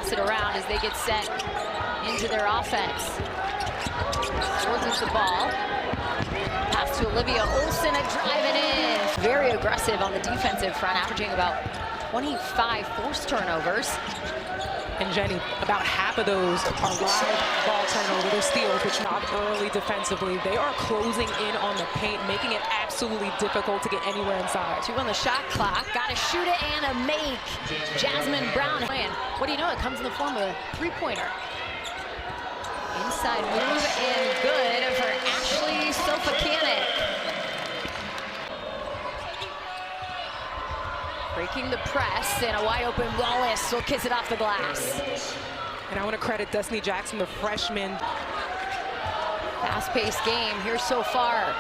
pass it around as they get set into their offense. Swords with the ball. Pass to Olivia Olsen, a driving in. Very aggressive on the defensive front, averaging about 25 forced turnovers. And Jenny, about half of those are live ball turnovers or steals, which not early defensively. They are closing in on the paint, making it absolutely difficult to get anywhere inside. 2 on the shot clock. Got to shoot it and a make. Jasmine Brown. And what do you know? It comes in the form of a three-pointer. Inside move and good for Ashley Sofakanik. Breaking the press, and a wide open Wallace will kiss it off the glass. And I want to credit Destiny Jackson, the freshman. Fast-paced game here so far.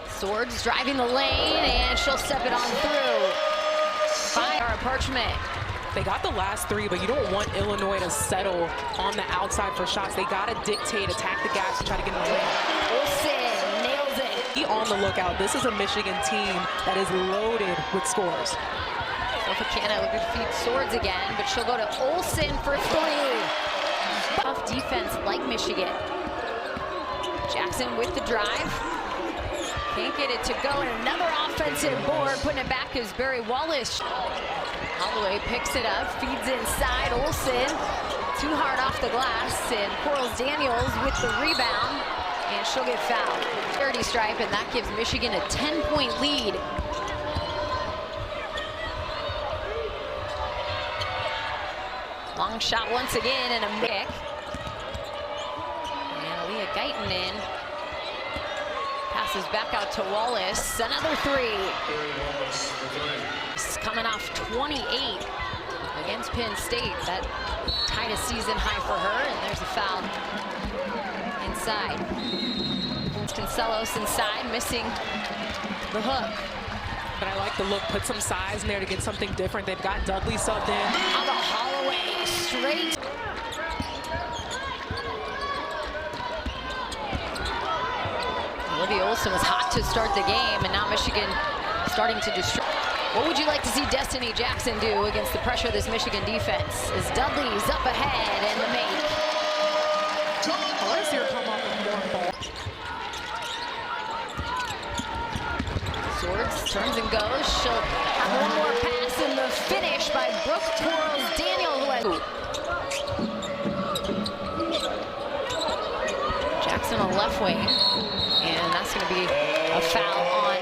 Swords driving the lane, and she'll step it on through. Fire Parchment. They got the last 3, but you don't want Illinois to settle on the outside for shots. They got to dictate, attack the gaps, and try to get in the lane. Olsen nails it. Be on the lookout. This is a Michigan team that is loaded with scores. Sofakanik looking to feed Swords again, but she'll go to Olsen for 3. Tough defense like Michigan. Jackson with the drive. Can't get it to go, and another offensive board. Putting it back is Barry Wallace. Holloway picks it up, feeds inside. Olsen too hard off the glass, and Corals Daniels with the rebound, and she'll get fouled. 30 stripe, and that gives Michigan a 10-point lead. Long shot once again, and a mick. And Aaliyah Guyton in. Passes back out to Wallace. Another 3. This is coming off 28 against Penn State. That tied a season high for her, and there's a foul inside. Cancelos inside, missing the hook. But I like the look. Put some size in there to get something different. They've got Dudley subbed in. How about Holloway straight? Olivia Olsen was hot to start the game, and now Michigan starting to destroy. What would you like to see Destiny Jackson do against the pressure of this Michigan defense? As Dudley's up ahead and the make. I want to see her come up with more ball. Swords turns and goes. She'll have one more pass in the finish by Brooke Corals Daniel. Jackson on left wing. And that's going to be a foul on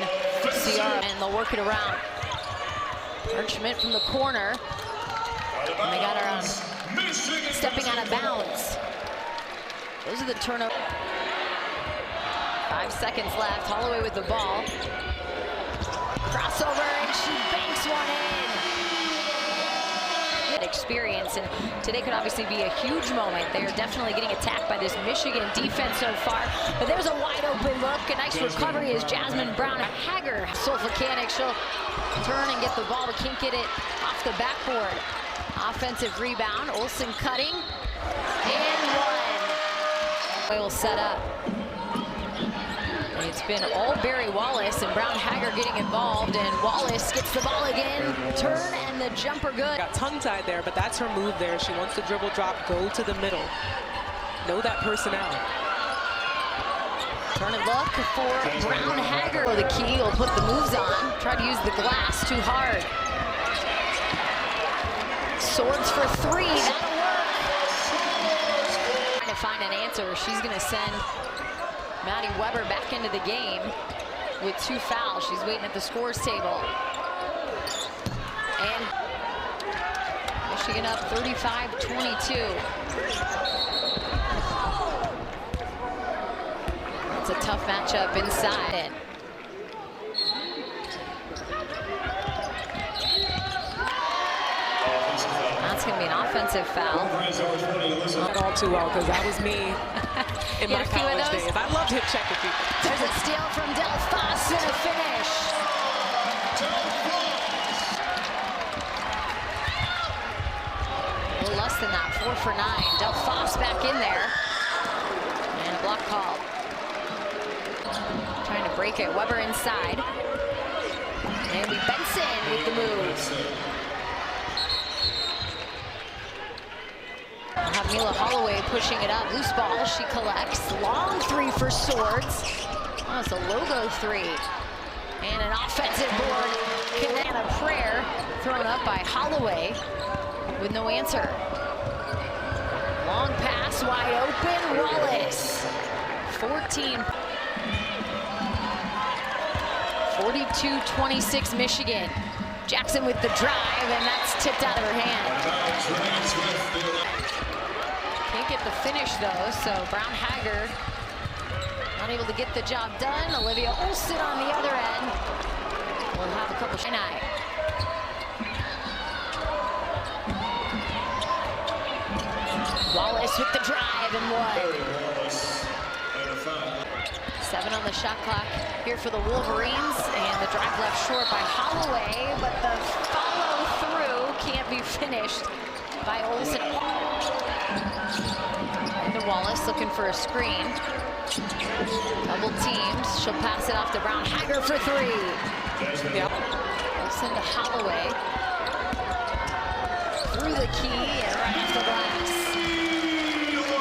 Ciara, and they'll work it around. Parchment from the corner. And they got her on stepping out of bounds. Those are the turnovers. 5 seconds left. Holloway with the ball. Crossover, and she banks one in. Experience, and today could obviously be a huge moment. They are definitely getting attacked by this Michigan defense so far, but there's a wide open look. A nice recovery is Jasmine Brown. Hager, Sofakanik, she'll turn and get the ball, but can't get it off the backboard. Offensive rebound, Olsen cutting, and 1. Oil set up. It's been all Barry Wallace, and Brown Hager getting involved, and Wallace gets the ball again. Turn, and the jumper good. Got tongue-tied there, but that's her move there. She wants to dribble drop, go to the middle. Know that personnel. Turn and look for Brown Hager. The key will put the moves on. Try to use the glass too hard. Swords for 3, that'll work. Trying to find an answer. She's gonna send Maddie Weber back into the game with 2 fouls. She's waiting at the scores table. And Michigan up 35-22. It's a tough matchup inside. That's going to be an offensive foul. Not all too well, because that was me in my college days. I loved hip checking people. There's a steal from Del Foss and a finish. A little less than that, 4 for 9. Del Foss back in there. And a block call. Trying to break it, Weber inside. And Benson with the move. have Mila Holloway pushing it up. Loose ball, she collects. Long three for Swords. Oh, it's a logo three. And an offensive board. And a prayer thrown up by Holloway with no answer. Long pass, wide open, Wallace. 42-26 Michigan. Jackson with the drive, and that's tipped out of her hand. Can't get the finish though, so Brown Haggard not able to get the job done. Olivia Olsen on the other end will have a couple tonight. Wallace with the drive and one. 7 on the shot clock here for the Wolverines, and the drive left short by Holloway, but the follow-through can't be finished by Olsen. Into Wallace looking for a screen. Double teamed. She'll pass it off to Brown Haggard for three. Yep. Olsen to Holloway. Through the key and right off the glass.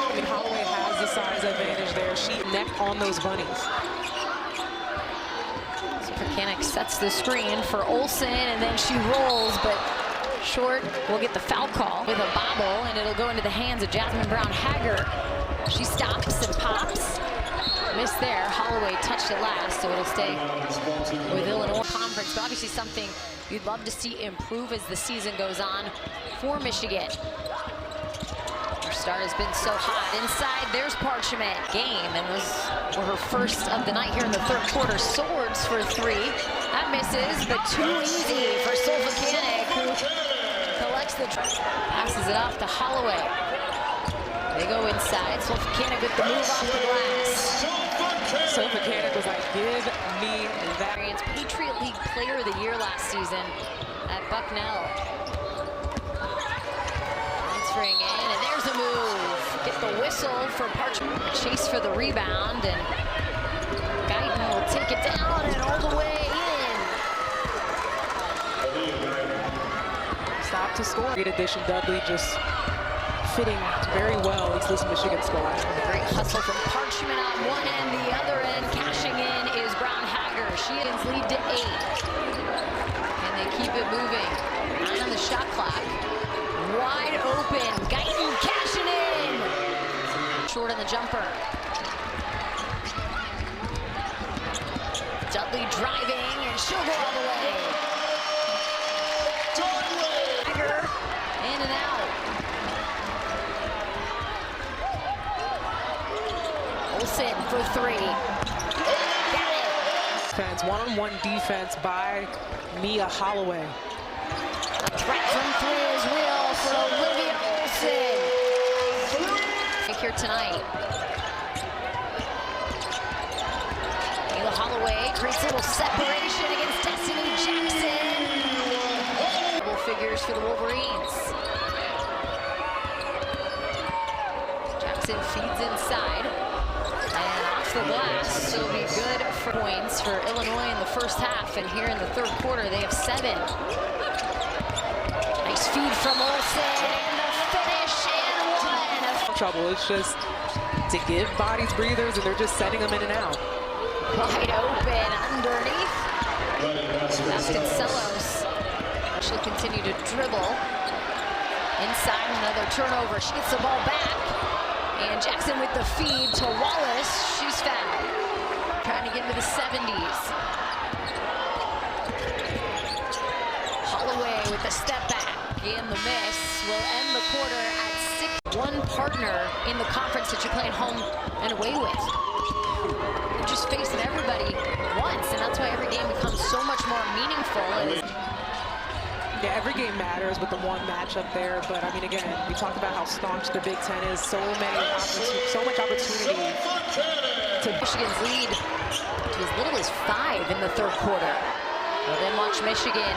I mean, Holloway has the size advantage there. She neck on those bunnies. So Mechanic sets the screen for Olsen, and then she rolls, but short will get the foul call with a bobble, and it'll go into the hands of Jasmine Brown Haggard. She stops and pops. Missed there. Holloway touched it last, so it'll stay with Illinois Conference. But obviously something you'd love to see improve as the season goes on for Michigan. Her start has been so hot. Inside, there's Parchment. Game, and was her first of the night here in the third quarter. Swords for three. That misses, but too easy for Solvacanic, who collects the passes it off to Holloway. They go inside. Solvacanic with the move off the glass. Solvacanic was like, give me that. Patriot League Player of the Year last season at Bucknell. Transferring in, and there's a move. Get the whistle for Parchment. Chase for the rebound, and Guyton will take it down and all the way in. Stop to score. Great addition, Dudley just fitting very well into this Michigan squad. Great hustle from Parchment on one end, the other end cashing in is Brown Haggard. She lead to 8. And they keep it moving. 9 on the shot clock. Wide open. Guyton cashing in. Short on the jumper. Dudley driving, and she'll go all the way. Haggard in and out. Olsen for three. Got it. Defense, one-on-one defense by Mia Holloway. A threat from three is real for Olivia Olsen. Here tonight. Mila Holloway creates a little separation against Destiny Jackson. Double figures for the Wolverines. Jackson feeds inside. And off the glass, so it'll be good for points for Illinois in the first half. And here in the third quarter, they have 7. Nice feed from Olsen, and the finish and one. Trouble, it's just to give bodies breathers, and they're just setting them in and out. Wide open underneath. Vasconcelos. She'll continue to dribble. Inside, another turnover. She gets the ball back. And Jackson with the feed to Wallace. She's fouled. Trying to get into the 70s. Holloway with the step back. And the miss will end the quarter at 6. One partner in the conference that you're playing home and away with. You're just facing everybody once, and that's why every game becomes so much more meaningful. Yeah, every game matters with the one matchup there, but I mean, again, we talked about how staunch the Big Ten is. So much opportunity to Michigan's lead to as little as 5 in the third quarter. Well, then watch Michigan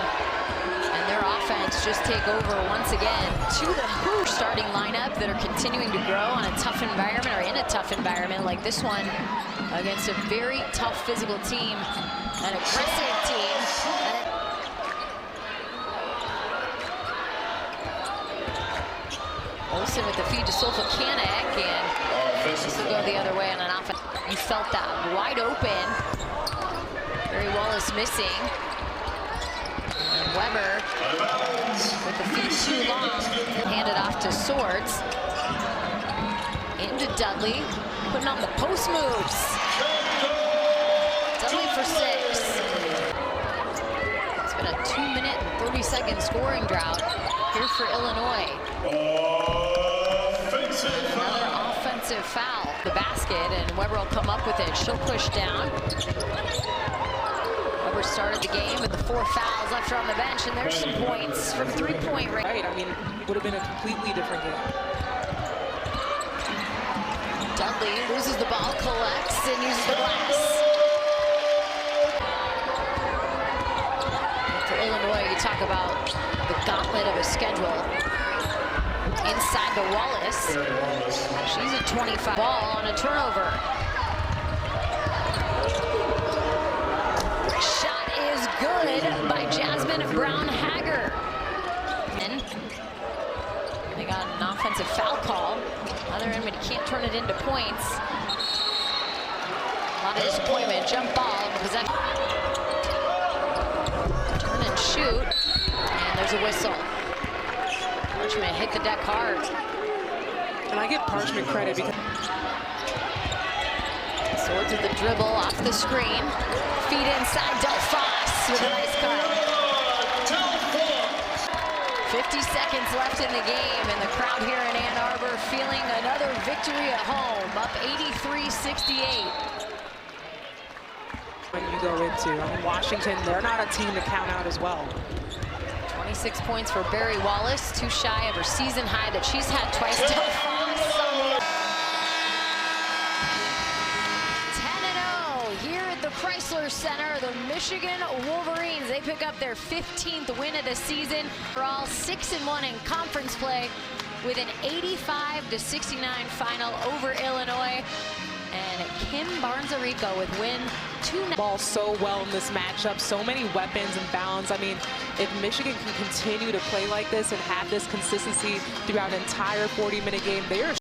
and their offense just take over once again. To the Who starting lineup that are continuing to grow on a tough environment, or in a tough environment like this one, against a very tough physical team, an aggressive team. Olsen with the feed to Sulfakanic, and this will go the other way on an offense. You felt that wide open. Barry Wallace missing. And Weber with the feed too long. Handed off to Swords. Into Dudley, putting on the post moves. Dudley for 6. It's been a 2-minute and 30-second scoring drought here for Illinois. Another offensive foul. The basket, and Weber will come up with it. She'll push down. Weber started the game with the 4 fouls left her on the bench, and there's some points from 3-point range. Right, I mean, it would have been a completely different game. Dudley loses the ball, collects, and uses the glass. For Illinois, you talk about the gauntlet of a schedule. Inside to Wallace. She's a 25 ball on a turnover. Shot is good by Jasmine Brown-Hager. And they got an offensive foul call. Other end, but he can't turn it into points. A lot of disappointment. Jump ball. Turn and shoot. And there's a whistle. Parchment hit the deck hard. And I give Parchment credit because Swords with the dribble off the screen. Feed inside Delphos with a nice cut. 50 seconds left in the game, and the crowd here in Ann Arbor feeling another victory at home, up 83-68. when you go into, I mean, Washington, they're not a team to count out as well. 26 points for Barry Wallace, 2 shy of her season high that she's had twice. 10-0 here at the Chrysler Center. The Michigan Wolverines, they pick up their 15th win of the season. They're all 6-1 in conference play with an 85-69 final over Illinois. And Kim Barnes-Arico with win 2. Ball so well in this matchup, so many weapons and balance. I mean, if Michigan can continue to play like this and have this consistency throughout an entire 40-minute game, they are